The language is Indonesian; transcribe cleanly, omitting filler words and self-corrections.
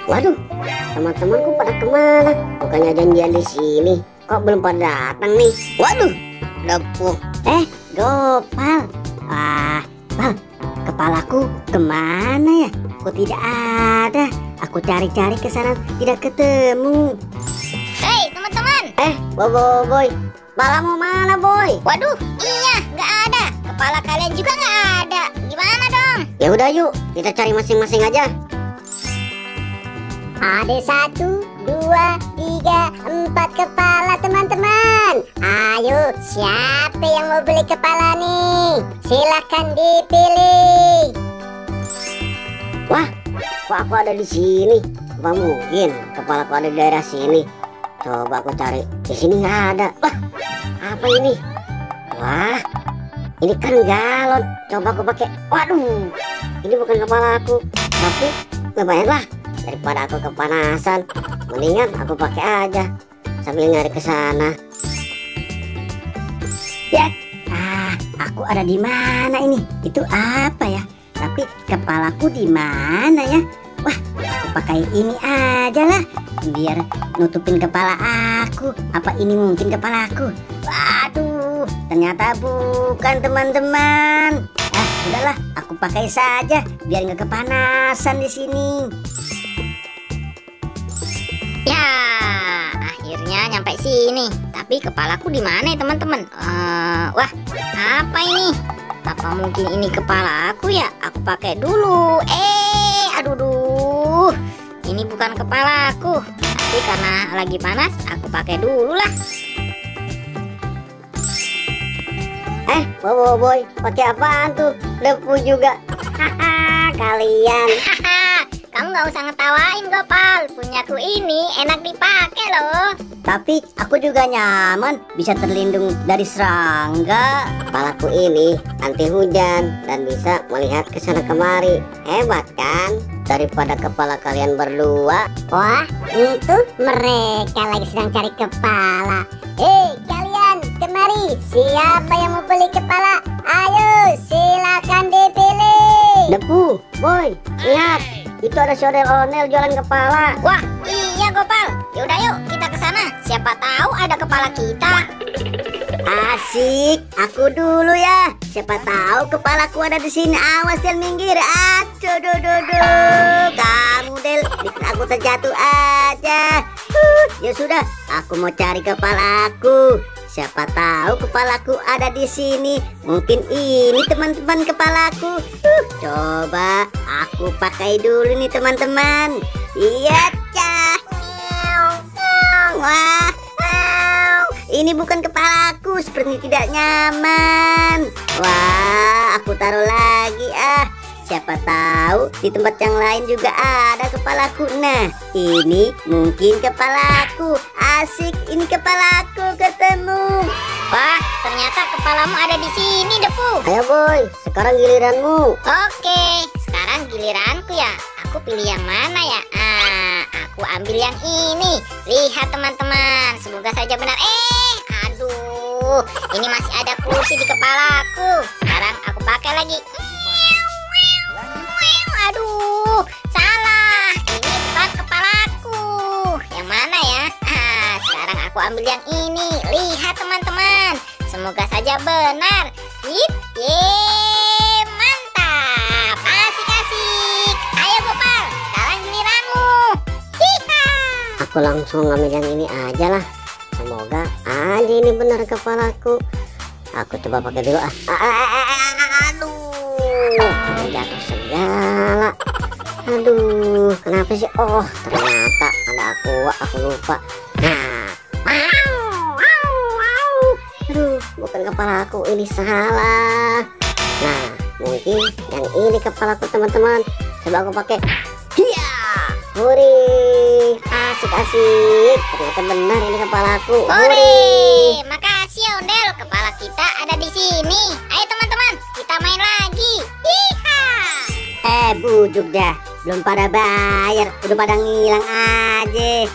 Waduh, teman-temanku pada kemana? Bukannya janjian di sini, kok belum pada datang nih? Waduh, Depu. Gopal. Bal, kepalaku kemana ya? Kok tidak ada? Aku cari-cari ke sana tidak ketemu. Hei teman-teman. Boy. Kepalamu mana, Boy? Waduh, iya nggak ada. Kepala kalian juga nggak ada. Gimana dong? Ya udah yuk, kita cari masing-masing aja. Ada 1, 2, 3, 4 kepala teman-teman. Ayo, siapa yang mau beli kepala nih? Silahkan dipilih. Wah, kok aku ada di sini? Gak mungkin kepalaku ada di daerah sini. Coba aku cari. Di sini nggak ada. Wah, apa ini? Wah, ini kan galon. Coba aku pakai. Waduh, ini bukan kepala aku. Tapi lumayan lah. Daripada aku kepanasan, mendingan aku pakai aja sambil nyari ke sana. Ya, aku ada di mana ini? Itu apa ya? Tapi kepalaku di mana ya? Wah, aku pakai ini aja lah, biar nutupin kepala aku. Apa ini mungkin kepalaku? Waduh, ternyata bukan teman-teman. Udahlah, aku pakai saja biar nggak kepanasan di sini. Ya, akhirnya nyampe sini. Tapi kepalaku di mana ya teman-teman? Wah, apa ini? Apa mungkin ini kepala aku ya? Aku pakai dulu. Aduh, ini bukan kepalaku. Tapi karena lagi panas, aku pakai dulu lah. Boy, pakai apaan tuh? Depu juga. Haha, kalian. Kamu nggak usah ngetawain Gopal. Punyaku ini enak dipakai loh. Tapi aku juga nyaman, bisa terlindung dari serangga. Kepalaku ini anti hujan dan bisa melihat ke sana kemari. Hebat kan? Daripada kepala kalian berdua. Wah, itu mereka lagi sedang cari kepala. Kalian kemari. Siapa yang mau beli kepala? Ayo, silakan dipilih. Depu, Boy, lihat. Itu ada si Onel jualan kepala. Wah, iya Gopal. Yaudah yuk kita ke sana. Siapa tahu ada kepala kita. Asik, aku dulu ya. Siapa tahu kepalaku ada di sini. Awas yang minggir. Kamu Del, bikin aku terjatuh aja. Ya sudah, aku mau cari kepalaku. Siapa tahu kepalaku ada di sini. Mungkin ini teman-teman kepalaku. Coba aku pakai dulu nih teman-teman. Iya, cah. Wah, ini bukan kepalaku. Seperti tidak nyaman. Wah, aku taruh lagi Siapa tahu di tempat yang lain juga ada kepalaku. Nah, ini mungkin kepalaku. Asik, ini kepalaku ketemu. Wah, ternyata kepalamu ada di sini, Depu. Ayo Boy, sekarang giliranmu. Oke, sekarang giliranku ya. Aku pilih yang mana ya? Aku ambil yang ini. Lihat teman-teman, semoga saja benar. Aduh, ini masih ada kursi di kepalaku. Sekarang aku pakai lagi. Aduh, salah. Ini bukan kepalaku. Yang mana ya? Sekarang aku ambil yang ini. Lihat teman-teman, semoga saja benar. Mantap. Asik-asik. Ayo Gopal, sekarang giliranmu. Aku langsung ambil yang ini aja lah. Semoga aja ini benar kepalaku. Aku coba pakai dulu. Aduh, jatuh segala. Aduh, kenapa sih? Oh, ternyata ada aku lupa. Aduh, bukan kepalaku, ini salah. Nah, mungkin yang ini kepalaku teman-teman. Coba aku pakai. Hiya, huri, asik-asik. Ternyata benar ini kepalaku. Hore, makasih ya Ondel. Kepala kita ada di sini. Ayo teman-teman, kita main lagi. Bujuk dah, belum pada bayar, udah pada ngilang aja.